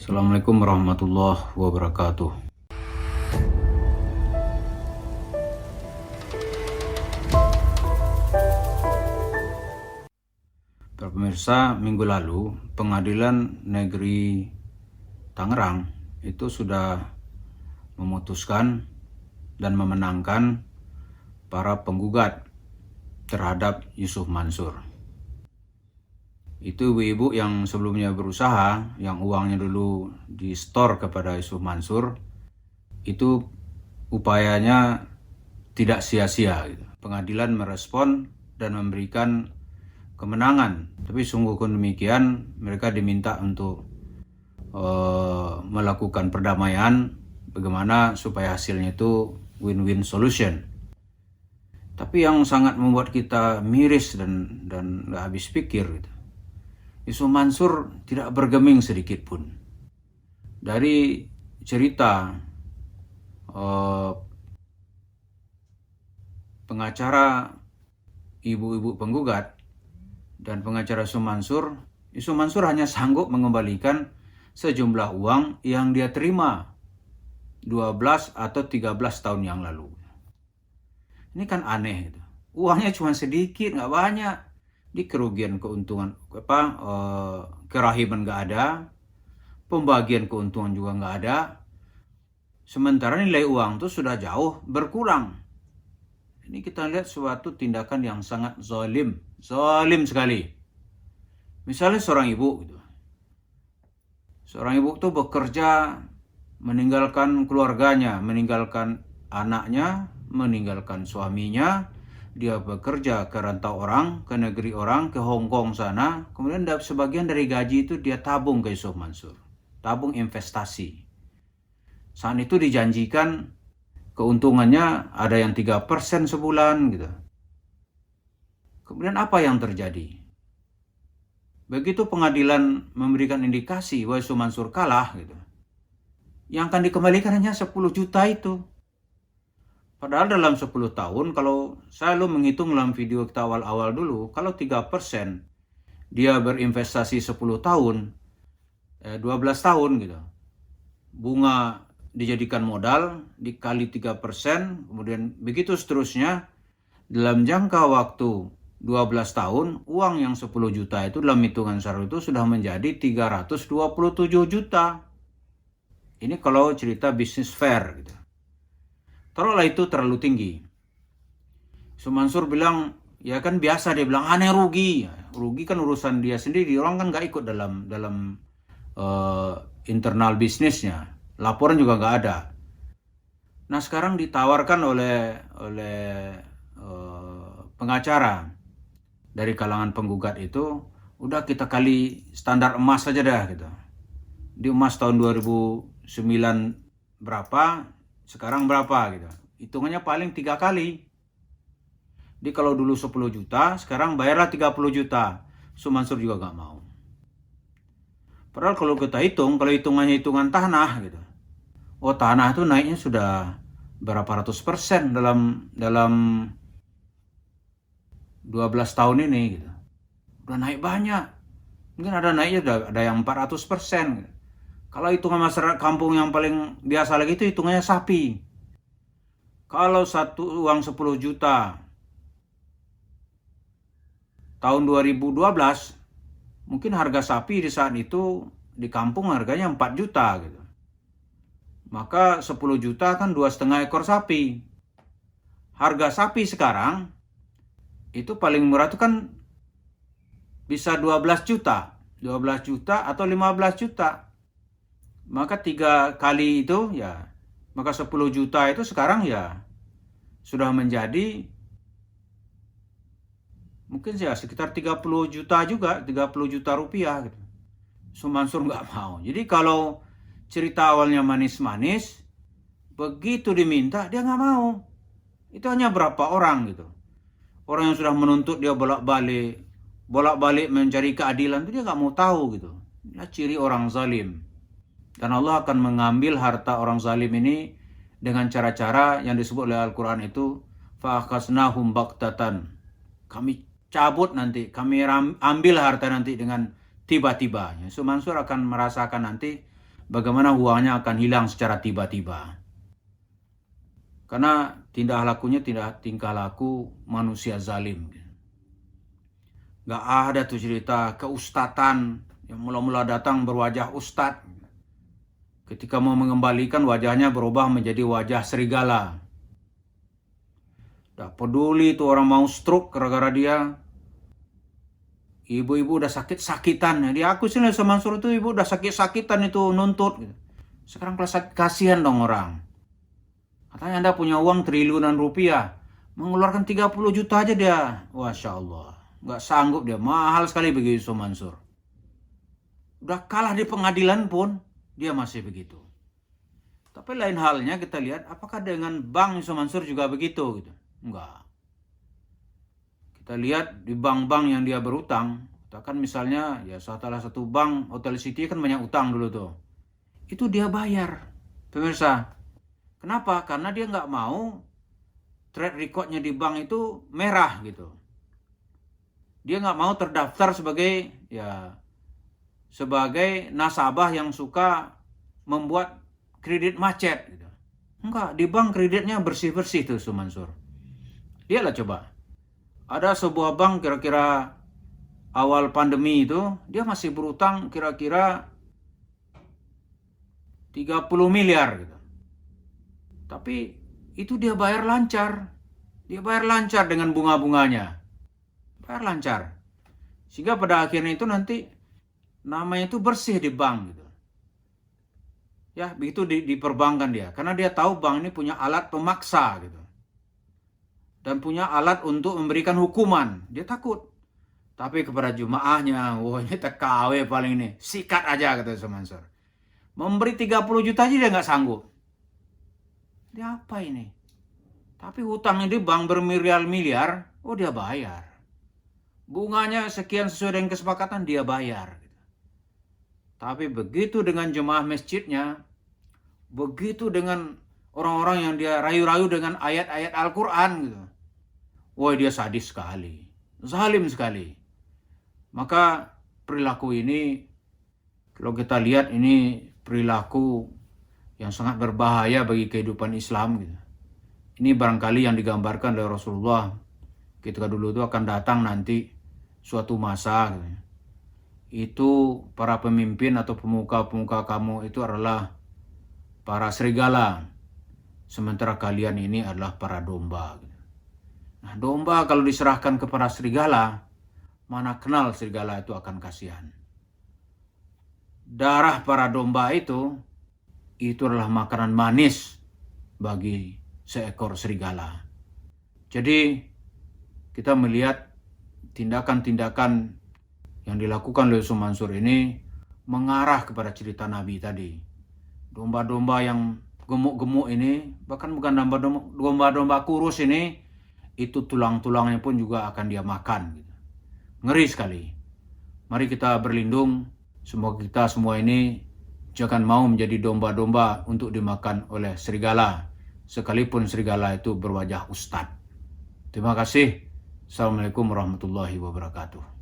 Assalamualaikum warahmatullahi wabarakatuh. Para pemirsa, minggu lalu Pengadilan Negeri Tangerang itu sudah memutuskan dan memenangkan para penggugat terhadap Yusuf Mansur. Itu ibu-ibu yang sebelumnya berusaha, yang uangnya dulu di-store kepada Yusuf Mansur, itu upayanya tidak sia-sia. Pengadilan merespon dan memberikan kemenangan. Tapi sungguh demikian, mereka diminta untuk melakukan perdamaian, bagaimana supaya hasilnya itu win-win solution. Tapi yang sangat membuat kita miris dan gak habis pikir, Yusuf Mansur tidak bergeming sedikit pun. Dari cerita pengacara ibu-ibu penggugat dan pengacara Yusuf Mansur hanya sanggup mengembalikan sejumlah uang yang dia terima 12 atau 13 tahun yang lalu. Ini kan aneh. Uangnya cuma sedikit, nggak banyak. Di kerugian keuntungan kerahiman nggak ada, pembagian keuntungan juga nggak ada, sementara nilai uang itu sudah jauh berkurang. Ini kita lihat suatu tindakan yang sangat zalim sekali. Misalnya seorang ibu itu bekerja, meninggalkan keluarganya, meninggalkan anaknya, meninggalkan suaminya. Dia bekerja ke rantau orang, ke negeri orang, ke Hong Kong sana. Kemudian sebagian dari gaji itu dia tabung ke Yusuf Mansur. Tabung investasi. Saat itu dijanjikan keuntungannya ada yang 3% sebulan gitu. Kemudian apa yang terjadi? Begitu pengadilan memberikan indikasi bahwa Yusuf Mansur kalah gitu. Yang akan dikembalikan hanya 10 juta itu. Padahal dalam 10 tahun, kalau saya menghitung dalam video kita awal-awal dulu, kalau 3% dia berinvestasi 10 tahun, 12 tahun gitu. Bunga dijadikan modal, dikali 3%, kemudian begitu seterusnya, dalam jangka waktu 12 tahun, uang yang 10 juta itu dalam hitungan SAR itu sudah menjadi 327 juta. Ini kalau cerita bisnis fair gitu. Taruhlah itu terlalu tinggi. Yusuf Mansur bilang, ya kan biasa, dia bilang aneh rugi. Rugi kan urusan dia sendiri. Orang kan nggak ikut dalam internal bisnisnya. Laporan juga nggak ada. Nah sekarang ditawarkan oleh pengacara dari kalangan penggugat itu, udah kita kali standar emas saja dah gitu. Di emas tahun 2009 berapa, sekarang berapa gitu. Hitungannya paling 3 kali. Jadi kalau dulu 10 juta, sekarang bayarlah 30 juta. Yusuf Mansur juga gak mau. Padahal kalau kita hitung, kalau hitungannya hitungan tanah gitu. Oh tanah itu naiknya sudah berapa ratus persen dalam 12 tahun ini gitu. Udah naik banyak. Mungkin ada naiknya ada yang 400%. Gitu. Kalau hitungan masyarakat kampung yang paling biasa lagi itu hitungannya sapi. Kalau satu uang 10 juta tahun 2012, mungkin harga sapi di saat itu di kampung harganya 4 juta gitu. Maka 10 juta kan 2,5 ekor sapi. Harga sapi sekarang itu paling murah itu kan bisa 12 juta. 12 juta atau 15 juta. Maka 3 kali itu ya, maka 10 juta itu sekarang ya sudah menjadi mungkin ya sekitar 30 juta juga, 30 juta rupiah gitu. Yusuf Mansur nggak mau. Jadi kalau cerita awalnya manis-manis, begitu diminta dia nggak mau. Itu hanya berapa orang gitu. Orang yang sudah menuntut dia bolak-balik mencari keadilan itu dia nggak mau tahu gitu. Ini ciri orang zalim. Dan Allah akan mengambil harta orang zalim ini dengan cara-cara yang disebut oleh Al-Quran itu fa'akhasnahum baktatan. Kami cabut nanti, kami ambil harta nanti dengan tiba-tiba. Yusuf Mansur akan merasakan nanti bagaimana uangnya akan hilang secara tiba-tiba. Karena tingkah laku manusia zalim. Gak ada tuh cerita keustatan yang mula-mula datang berwajah ustad. Ketika mau mengembalikan wajahnya berubah menjadi wajah serigala. Gak peduli tuh orang mau stroke gara-gara dia. Ibu-ibu udah sakit-sakitan. Dia aku sih sama Mansur itu ibu udah sakit-sakitan itu nuntut. Sekarang kasihan dong orang. Katanya Anda punya uang triliunan rupiah. Mengeluarkan 30 juta aja dia. Masya Allah. Nggak sanggup dia. Mahal sekali begitu Yusuf Mansur. Udah kalah di pengadilan pun. Dia masih begitu. Tapi lain halnya kita lihat. Apakah dengan bank Yusuf Mansur juga begitu? Gitu. Enggak. Kita lihat di bank-bank yang dia berutang. Katakan misalnya. Ya salah satu bank. Hotel City kan banyak utang dulu tuh. Itu dia bayar. Pemirsa. Kenapa? Karena dia nggak mau track recordnya di bank itu merah gitu. Dia nggak mau terdaftar sebagai nasabah yang suka membuat kredit macet. Gitu. Enggak, di bank kreditnya bersih-bersih tuh Mansur. Lihatlah coba. Ada sebuah bank kira-kira awal pandemi itu, dia masih berutang kira-kira 30 miliar gitu. Tapi itu dia bayar lancar. Dia bayar lancar dengan bunga-bunganya. Bayar lancar. Sehingga pada akhirnya itu nanti namanya itu bersih di bank gitu. Ya, begitu diperbankan dia. Karena dia tahu bank ini punya alat pemaksa gitu. Dan punya alat untuk memberikan hukuman. Dia takut. Tapi kepada jemaahnya, wah ini TKW paling ini. Sikat aja kata Mansur. Memberi 30 juta aja dia nggak sanggup. Dia apa ini? Tapi hutangnya di bank bermiliar-miliar, oh dia bayar. Bunganya sekian sesuai dengan kesepakatan, dia bayar. Tapi begitu dengan jemaah masjidnya, begitu dengan orang-orang yang dia rayu-rayu dengan ayat-ayat Al-Quran gitu. Wah dia sadis sekali, zalim sekali. Maka perilaku ini, kalau kita lihat ini perilaku yang sangat berbahaya bagi kehidupan Islam gitu. Ini barangkali yang digambarkan oleh Rasulullah ketika dulu itu akan datang nanti suatu masa gitu. Itu para pemimpin atau pemuka-pemuka kamu itu adalah para serigala, sementara kalian ini adalah para domba gitu. Nah, domba kalau diserahkan kepada serigala, mana kenal serigala itu akan kasihan. Darah para domba itu adalah makanan manis bagi seekor serigala. Jadi kita melihat tindakan-tindakan yang dilakukan oleh Yusuf Mansur ini mengarah kepada cerita Nabi tadi. Domba-domba yang gemuk-gemuk ini, bahkan bukan domba-domba kurus ini, itu tulang-tulangnya pun juga akan dia makan. Ngeri sekali. Mari kita berlindung, semoga kita semua ini jangan mau menjadi domba-domba untuk dimakan oleh serigala. Sekalipun serigala itu berwajah ustad. Terima kasih. Assalamualaikum warahmatullahi wabarakatuh.